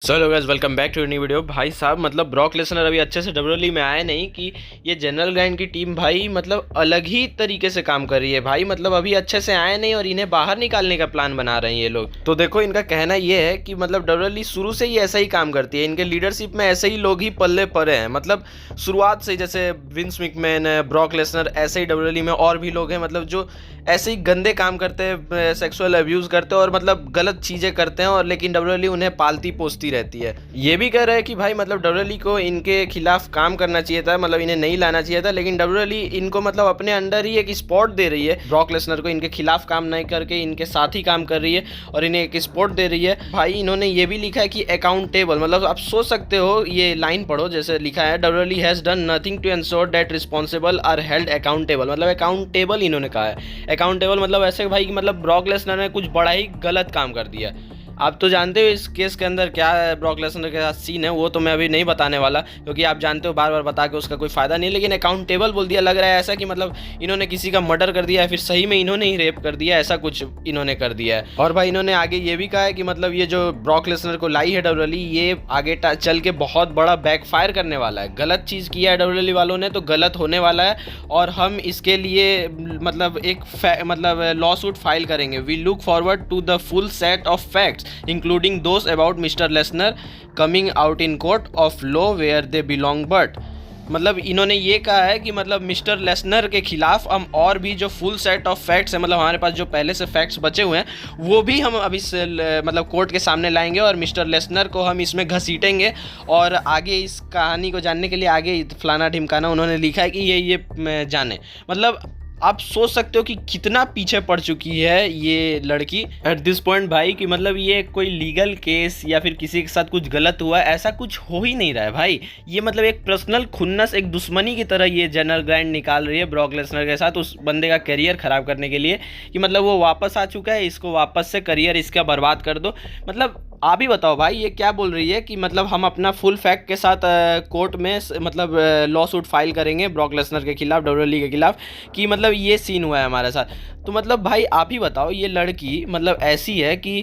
So hello guys, welcome back to new video. भाई साहब मतलब ब्रॉक लेसनर अभी अच्छे से डब्ल्यूडब्ल्यूई में आए नहीं कि ये जनरल ग्राइंड की टीम भाई मतलब अलग ही तरीके से काम कर रही है भाई। मतलब अभी अच्छे से आए नहीं और इन्हें बाहर निकालने का प्लान बना रहे हैं ये लोग। तो देखो, इनका कहना ये है कि मतलब डब्ल्यूडब्ल्यूई शुरू से ही ऐसा ही काम करती है, इनके लीडरशिप में ऐसे ही लोग ही पल्ले पड़े हैं। मतलब शुरुआत से जैसे विंस मैकमैन है, ब्रॉक लेसनर, ऐसे ही डब्ल्यूडब्ल्यूई में और भी लोग हैं मतलब जो ऐसे ही गंदे काम करते हैं, सेक्सुअल अब्यूज करते हैं और मतलब गलत चीज़ें करते हैं, और लेकिन डब्ल्यूडब्ल्यूई उन्हें पालती पोसती रहती है। ये भी कह रहे हैं कि भाई मतलब डब्ल्यूडब्ल्यूई को इनके खिलाफ काम करना चाहिए था, मतलब इन्हें नहीं लाना चाहिए था, लेकिन डब्ल्यूडब्ल्यूई इनको मतलब अपने अंडर ही एक स्पॉट दे रही है। ब्रॉक लेसनर को इनके खिलाफ काम नहीं करके इनके साथ ही काम कर रही है और इन्हें एक स्पॉट दे रही है। भाई इन्होंने ये भी लिखा है कि अकाउंटेबल, मतलब आप सोच सकते हो, ये लाइन पढ़ो जैसे लिखा है, WWE has done nothing to ensure that responsible are held accountable. मतलब अकाउंटेबल इन्होंने कहा है। अकाउंटेबल मतलब ऐसे भाई कि मतलब ब्रॉक लेसनर ने कुछ बड़ा ही गलत काम कर दिया। आप तो जानते हो इस केस के अंदर क्या है, ब्रॉक लेसनर के साथ सीन है, वो तो मैं अभी नहीं बताने वाला क्योंकि आप जानते हो बार बार बता के उसका कोई फ़ायदा नहीं। लेकिन अकाउंटेबल बोल दिया, लग रहा है ऐसा कि मतलब इन्होंने किसी का मर्डर कर दिया है, फिर सही में इन्होंने ही रेप कर दिया, ऐसा कुछ इन्होंने कर दिया है। और भाई इन्होंने आगे ये भी कहा है कि मतलब ये जो ब्रॉक लेसनर को लाई है डब्ल्यूडब्ल्यूई, ये आगे चल के बहुत बड़ा बैकफायर करने वाला है। गलत चीज़ किया है डब्ल्यूडब्ल्यूई वालों ने तो गलत होने वाला है, और हम इसके लिए मतलब एक मतलब लॉ सूट फाइल करेंगे। We look forward to the full set of facts including those about Mr. Lesnar coming out in court of law where they belong, but मतलब इन्होंने ये कहा है कि मतलब मिस्टर लेसनर के खिलाफ हम और भी जो फुल सेट ऑफ फैक्ट्स है, मतलब हमारे पास जो पहले से फैक्ट्स बचे हुए हैं वो भी हम अभी से मतलब कोर्ट के सामने लाएंगे और मिस्टर लेसनर को हम इसमें घसीटेंगे। और आगे इस कहानी को जानने के लिए आगे फलाना ढिमकाना उन्होंने लिखा है कि ये जाने। मतलब आप सोच सकते हो कि कितना पीछे पड़ चुकी है ये लड़की एट दिस पॉइंट भाई, कि मतलब ये कोई लीगल केस या फिर किसी के साथ कुछ गलत हुआ ऐसा कुछ हो ही नहीं रहा है भाई। ये मतलब एक पर्सनल खुन्नस, एक दुश्मनी की तरह ये जनरल ग्राइंड निकाल रही है ब्रॉक लेसनर के साथ, उस बंदे का करियर ख़राब करने के लिए कि मतलब वो वापस आ चुका है, इसको वापस से करियर इसका बर्बाद कर दो। मतलब आप ही बताओ भाई, ये क्या बोल रही है कि मतलब हम अपना फुल फैक्ट के साथ कोर्ट में मतलब लॉ सूट फाइल करेंगे ब्रॉक लेसनर के खिलाफ, डब्ल्यूडब्ल्यूई के खिलाफ, कि मतलब ये सीन हुआ है हमारे साथ। तो मतलब भाई आप ही बताओ, ये लड़की मतलब ऐसी है कि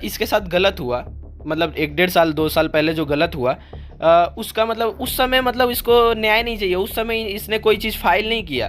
इसके साथ गलत हुआ, मतलब 1-1.5 साल 2 साल पहले जो गलत हुआ उसका मतलब उस समय मतलब इसको न्याय नहीं चाहिए, उस समय इसने कोई चीज़ फाइल नहीं किया।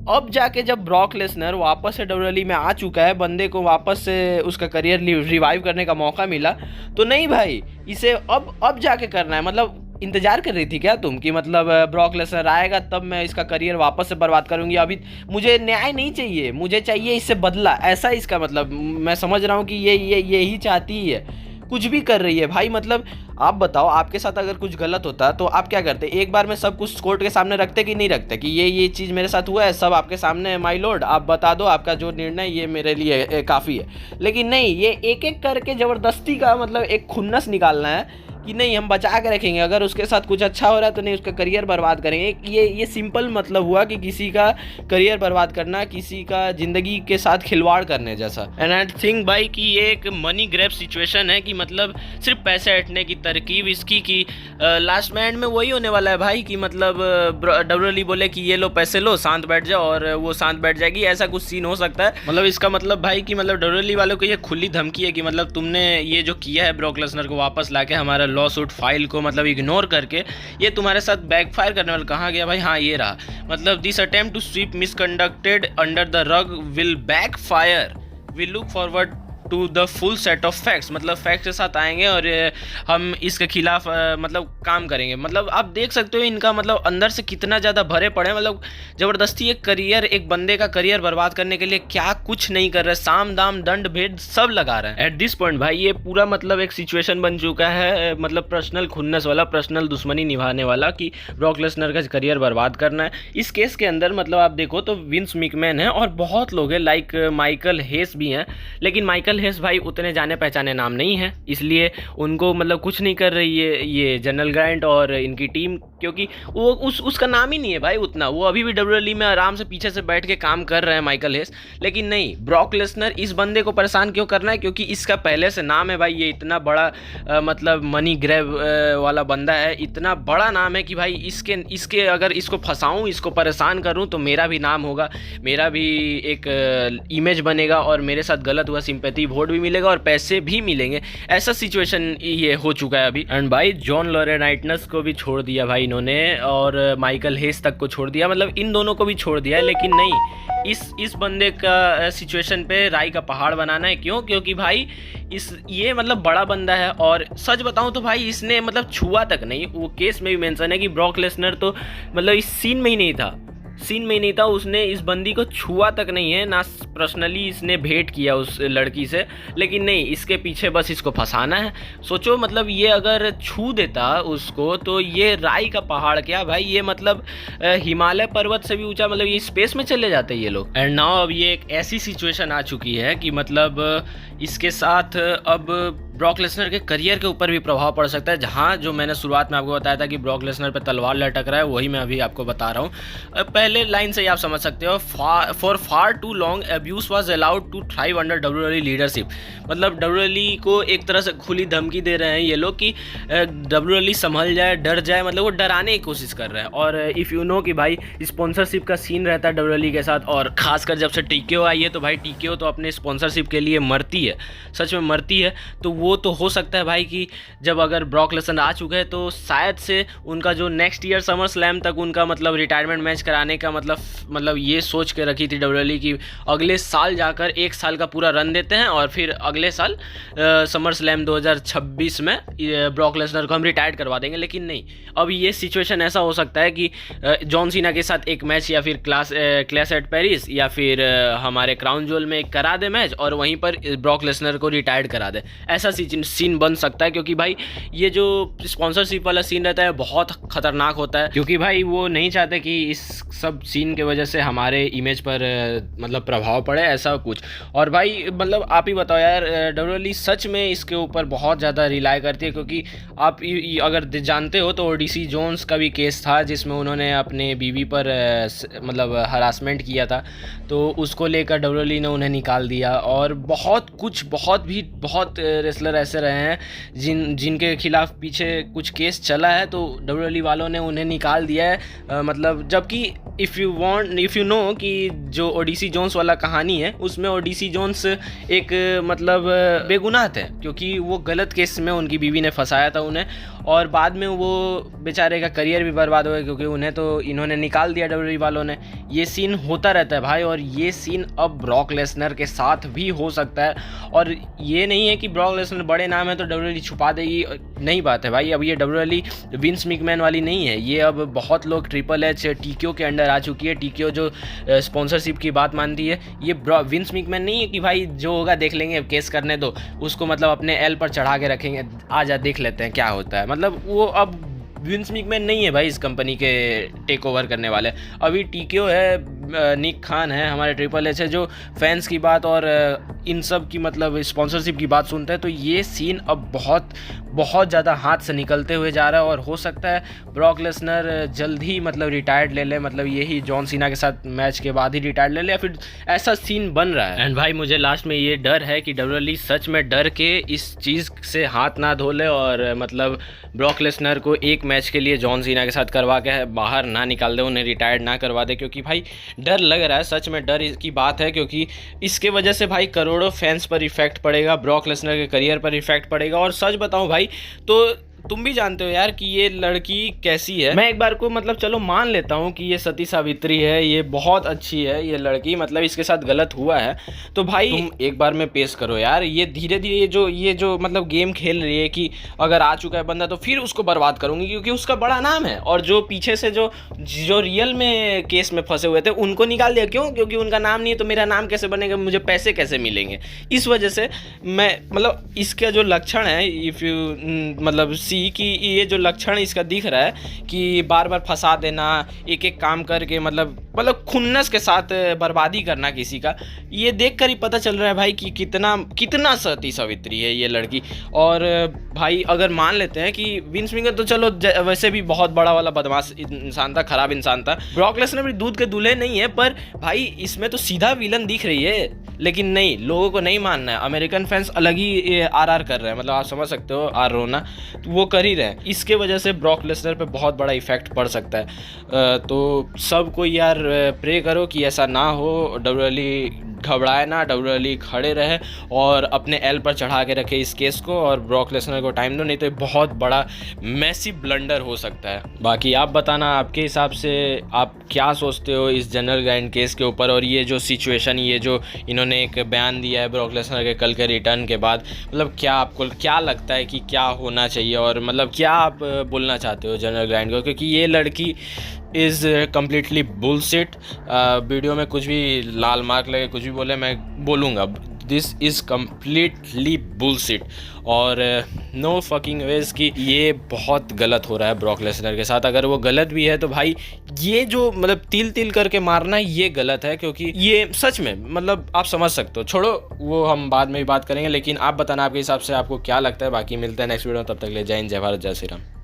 अब जाके जब ब्रॉक लेसनर वापस से डब्ल्यूडब्ल्यूई में आ चुका है, बंदे को वापस से उसका करियर रिवाइव करने का मौका मिला, तो नहीं भाई इसे अब जाके करना है। मतलब इंतजार कर रही थी क्या तुम कि मतलब ब्रॉक लेसनर आएगा तब मैं इसका करियर वापस से बर्बाद करूंगी? अभी मुझे न्याय नहीं चाहिए, मुझे चाहिए इससे बदला, ऐसा इसका मतलब। मैं समझ रहा हूँ कि यही चाहती ही है, कुछ भी कर रही है भाई। मतलब आप बताओ, आपके साथ अगर कुछ गलत होता तो आप क्या करते? एक बार में सब कुछ कोर्ट के सामने रखते कि नहीं रखते कि ये चीज़ मेरे साथ हुआ है, सब आपके सामने है माय लॉर्ड, आप बता दो आपका जो निर्णय ये मेरे लिए काफ़ी है। लेकिन नहीं, ये एक एक करके ज़बरदस्ती का मतलब एक खुन्नस निकालना है कि नहीं हम बचा के रखेंगे, अगर उसके साथ कुछ अच्छा हो रहा है तो नहीं उसका करियर बर्बाद करेंगे। ये सिंपल मतलब हुआ कि किसी का करियर बर्बाद करना, किसी का ज़िंदगी के साथ खिलवाड़ करने जैसा। एंड आई थिंक भाई कि ये एक मनी ग्रैब सिचुएशन है कि मतलब सिर्फ पैसे हटने की तरकीब इसकी कि लास्ट में एंड में वही होने वाला है भाई कि मतलब डब्ल्यूडब्ल्यूई बोले कि ये लो पैसे लो, शांत बैठ जाओ, और वो शांत बैठ जाएगी, ऐसा कुछ सीन हो सकता है। मतलब इसका मतलब भाई कि मतलब डब्ल्यूडब्ल्यूई वालों को ये खुली धमकी है कि मतलब तुमने ये जो किया है ब्रॉक लेसनर को वापस लाके हमारा लॉ सूट फाइल को मतलब इग्नोर करके, ये तुम्हारे साथ बैकफायर करने वाला। कहाँ गया भाई? हाँ ये रहा। मतलब this attempt to sweep misconducted under the rug will backfire, we look forward to the full set of facts. मतलब फैक्ट्स के साथ आएंगे और हम इसके खिलाफ मतलब काम करेंगे। मतलब आप देख सकते हो इनका मतलब अंदर से कितना ज़्यादा भरे पड़े, मतलब ज़बरदस्ती एक करियर, एक बंदे का करियर बर्बाद करने के लिए क्या कुछ नहीं कर रहे, साम दाम दंड भेद सब लगा रहे हैं। एट दिस पॉइंट भाई ये पूरा मतलब एक सिचुएशन बन चुका है, मतलब पर्सनल खुन्नस वाला, पर्सनल दुश्मनी निभाने वाला, कि ब्रॉक लेसनर का करियर बर्बाद करना है। इस केस के अंदर मतलब आप देखो तो विंस मैकमैन है और बहुत लोग हैं, लाइक माइकल हेस भी हैं, लेकिन माइकल हेस भाई उतने जाने पहचाने नाम नहीं है, इसलिए उनको मतलब कुछ नहीं कर रही है ये जनरल ग्रांट और इनकी टीम। क्योंकि वो उसका नाम ही नहीं है भाई उतना। वो अभी भी डब्ल्यूडब्ल्यूई में आराम से पीछे से बैठ के काम कर रहे हैं माइकल हेस। लेकिन नहीं, ब्रॉक लेसनर इस बंदे को परेशान क्यों करना है? क्योंकि इसका पहले से नाम है भाई, ये इतना बड़ा मतलब मनी ग्रैब वाला बंदा है, इतना बड़ा नाम है कि भाई इसके अगर इसको फंसाऊं, इसको परेशान करूं तो मेरा भी नाम होगा, मेरा भी एक इमेज बनेगा और मेरे साथ गलत हुआ सिंपैथी वोट भी मिलेगा और पैसे भी मिलेंगे। ऐसा सिचुएशन ये हो चुका है अभी। एंड भाई जॉन लॉरेनाइटस को भी छोड़ दिया भाई इन्होंने, और माइकल हेस तक को छोड़ दिया, मतलब इन दोनों को भी छोड़ दिया है। लेकिन नहीं, इस बंदे का सिचुएशन पे राई का पहाड़ बनाना है। क्यों? क्योंकि भाई ये मतलब बड़ा बंदा है, और सच बताऊं तो भाई इसने मतलब छुआ तक नहीं। वो केस में भी मेंशन है कि ब्रॉक लेसनर तो मतलब इस सीन में ही नहीं था, उसने इस बंदी को छुआ तक नहीं है, ना पर्सनली इसने भेंट किया उस लड़की से। लेकिन नहीं, इसके पीछे बस इसको फंसाना है। सोचो मतलब ये अगर छू देता उसको तो ये राई का पहाड़ क्या भाई, ये मतलब हिमालय पर्वत से भी ऊंचा, मतलब ये स्पेस में चले जाते ये लोग। एंड नाउ अब ये एक ऐसी सिचुएशन आ चुकी है कि मतलब इसके साथ अब ब्रॉक लेसनर के करियर के ऊपर भी प्रभाव पड़ सकता है। जहाँ जो मैंने शुरुआत में आपको बताया था कि ब्रॉक लेसनर पे तलवार लटक रहा है, वही मैं अभी आपको बता रहा हूँ। पहले लाइन से ही आप समझ सकते हो, for far too long abuse was allowed to thrive under WWE leadership. मतलब डब्ल्यूडब्ल्यूई को एक तरह से खुली धमकी दे रहे हैं ये लोग कि डब्ल्यूडब्ल्यूई संभल जाए, डर जाए, मतलब वो डराने की कोशिश कर रहे हैं। और इफ़ यू नो कि भाई स्पॉन्सरशिप का सीन रहता है डब्ल्यूडब्ल्यूई के साथ, और खासकर जब से टीकेओ आई है तो भाई टीकेओ तो अपने स्पॉन्सरशिप के लिए मरती है, सच में मरती है। तो वो तो हो सकता है भाई कि जब अगर ब्रॉक लेसनर आ चुके हैं तो शायद से उनका जो नेक्स्ट ईयर समर स्लैम तक उनका मतलब रिटायरमेंट मैच कराने का मतलब ये सोच के रखी थी डब्ल्यूडब्ल्यूई की अगले साल जाकर 1 साल का पूरा रन देते हैं और फिर अगले साल समर स्लैम 2026 में ब्रॉक लेसनर को हम रिटायर करवा देंगे। लेकिन नहीं, अब ये सिचुएशन ऐसा हो सकता है कि जॉन सीना के साथ एक मैच, या फिर क्लैश एट पेरिस, या फिर हमारे क्राउन ज्वेल में एक करा दे मैच और वहीं पर ब्रॉक लेसनर को रिटायर करा दे। ऐसा सीन बन सकता है, क्योंकि भाई ये जो स्पॉन्सरशिप वाला सीन रहता है बहुत खतरनाक होता है, क्योंकि भाई वो नहीं चाहते कि इस सब सीन के वजह से हमारे इमेज पर मतलब प्रभाव पड़े, ऐसा कुछ। और भाई मतलब आप ही बताओ यार, डब्ल्यूडब्ल्यूई सच में इसके ऊपर बहुत ज़्यादा रिलाई करती है, क्योंकि आप अगर जानते हो तो ओडीसी जोन्स का भी केस था जिसमें उन्होंने अपने बीवी पर मतलब हरासमेंट किया था, तो उसको लेकर डब्ल्यूडब्ल्यूई ने उन्हें निकाल दिया। और बहुत रेसलर ऐसे रहे हैं जिनके खिलाफ पीछे कुछ केस चला है, तो डब्ल्यूडब्ल्यूई वालों ने उन्हें निकाल दिया है। मतलब जबकि इफ़ यू नो कि जो ओडीसी जोन्स वाला कहानी है उसमें ओडीसी जोन्स एक मतलब बेगुनाह थे, क्योंकि वो गलत केस में उनकी बीवी ने फंसाया था उन्हें, और बाद में वो बेचारे का करियर भी बर्बाद हो गया, क्योंकि उन्हें तो इन्होंने निकाल दिया डब्ल्यूडब्ल्यूई वालों ने। ये सीन होता रहता है भाई, और ये सीन अब ब्रॉक लेसनर के साथ भी हो सकता है। और ये नहीं है कि ब्रॉक लेसनर बड़े नाम है तो डब्ल्यूडब्ल्यूई छुपा देगी, नहीं बात है भाई। अब ये डब्ल्यूडब्ल्यूई विंस मैकमैन वाली नहीं है, ये अब बहुत लोग ट्रिपल एच टीकेओ के अंडर आ चुकी है। टीकेओ जो स्पॉन्सरशिप की बात मानती है, ये विंस मैकमैन नहीं है कि भाई जो होगा देख लेंगे, केस करने दो उसको, मतलब अपने एल पर चढ़ा के रखेंगे, आजा देख लेते हैं क्या होता है। मतलब वो अब विंस मैकमैन नहीं है भाई इस कंपनी के टेक ओवर करने वाले। अभी टीकेओ है, निक खान है, हमारे ट्रिपल एच है, जो फैंस की बात और इन सब की मतलब स्पॉन्सरशिप की बात सुनते हैं। तो ये सीन अब बहुत ज़्यादा हाथ से निकलते हुए जा रहा है, और हो सकता है ब्रॉक लेसनर जल्द ही मतलब रिटायर्ड ले ले, मतलब यही जॉन सीना के साथ मैच के बाद ही रिटायर्ड ले ले, या फिर ऐसा सीन बन रहा है। एंड भाई मुझे लास्ट में ये डर है कि डब्ल्यूडब्ल्यूई सच में डर के इस चीज़ से हाथ ना धो ले, और मतलब ब्रॉक लेसनर को एक मैच के लिए जॉन सीना के साथ करवा के बाहर ना निकाल दे, उन्हें रिटायर्ड ना करवा दे। क्योंकि भाई डर लग रहा है, सच में डर की बात है, क्योंकि इसके वजह से भाई करोड़ों फैंस पर इफेक्ट पड़ेगा, ब्रॉक लेसनर के करियर पर इफेक्ट पड़ेगा। और सच बताऊं भाई तो तुम भी जानते हो यार कि ये लड़की कैसी है। मैं एक बार को मतलब चलो मान लेता हूँ कि ये सती सावित्री है, ये बहुत अच्छी है ये लड़की, मतलब इसके साथ गलत हुआ है तो भाई तुम एक बार में पेश करो यार। ये धीरे धीरे ये जो मतलब गेम खेल रही है कि अगर आ चुका है बंदा तो फिर उसको बर्बाद करूंगी, क्योंकि उसका बड़ा नाम है, और जो पीछे से जो रियल में केस में फंसे हुए थे उनको निकाल दिया। क्यों? क्योंकि उनका नाम नहीं है, तो मेरा नाम कैसे बनेगा, मुझे पैसे कैसे मिलेंगे। इस वजह से मैं मतलब इसका जो लक्षण है, इफ़ यू मतलब सी कि ये जो लक्षण इसका दिख रहा है कि बार बार फंसा देना, एक एक काम करके मतलब खुन्नस के साथ बर्बादी करना किसी का, ये देखकर ही पता चल रहा है भाई कि कितना सती सावित्री है ये लड़की। और भाई अगर मान लेते हैं कि विंस मिंगर तो चलो वैसे भी बहुत बड़ा वाला बदमाश इंसान था, खराब इंसान था, ब्रॉक लेसनर भी दूध के दूल्हे नहीं है, पर भाई इसमें तो सीधा विलन दिख रही है। लेकिन नहीं, लोगों को नहीं मानना है, अमेरिकन फैंस अलग ही आर कर रहे हैं, मतलब आप समझ सकते हो आर रोना, तो वो कर ही रहे हैं। इसके वजह से ब्रॉक लेसनर पे बहुत बड़ा इफेक्ट पड़ सकता है। तो सबको यार प्रे करो कि ऐसा ना हो, डब्ल्यूडब्ल्यूई घबराए ना, डब्ल्यूडब्ल्यूई खड़े रहे और अपने एल पर चढ़ा के रखे इस केस को और ब्रॉक लेसनर को टाइम दो, नहीं तो ये बहुत बड़ा मैसिव ब्लंडर हो सकता है। बाकी आप बताना आपके हिसाब से आप क्या सोचते हो इस जनरल गाइन केस के ऊपर, और ये जो सिचुएशन, ये जो इन्होंने एक बयान दिया है ब्रॉक लेसनर के कल के रिटर्न के बाद, मतलब क्या आपको क्या लगता है कि क्या होना चाहिए, और मतलब क्या आप बोलना चाहते हो जनरल गाइन को, क्योंकि ये लड़की इज़ कम्प्लीटली बुलशिट। वीडियो में कुछ भी लाल मार्क लगे, कुछ भी बोले, मैं बोलूँगा दिस इज़ कम्प्लीटली बुलशिट। और नो फकिंग वेज कि ये बहुत गलत हो रहा है ब्रॉक लेसनर के साथ। अगर वो गलत भी है तो भाई ये जो मतलब तिल तिल करके मारना ये गलत है, क्योंकि ये सच में मतलब आप समझ सकते हो। छोड़ो वो हम बाद में भी बात करेंगे, लेकिन आप बताना आपके हिसाब से आपको क्या लगता है। बाकी मिलते हैं नेक्स्ट वीडियो में, तब तक ले जय हिंद, जय भारत, जय श्री राम।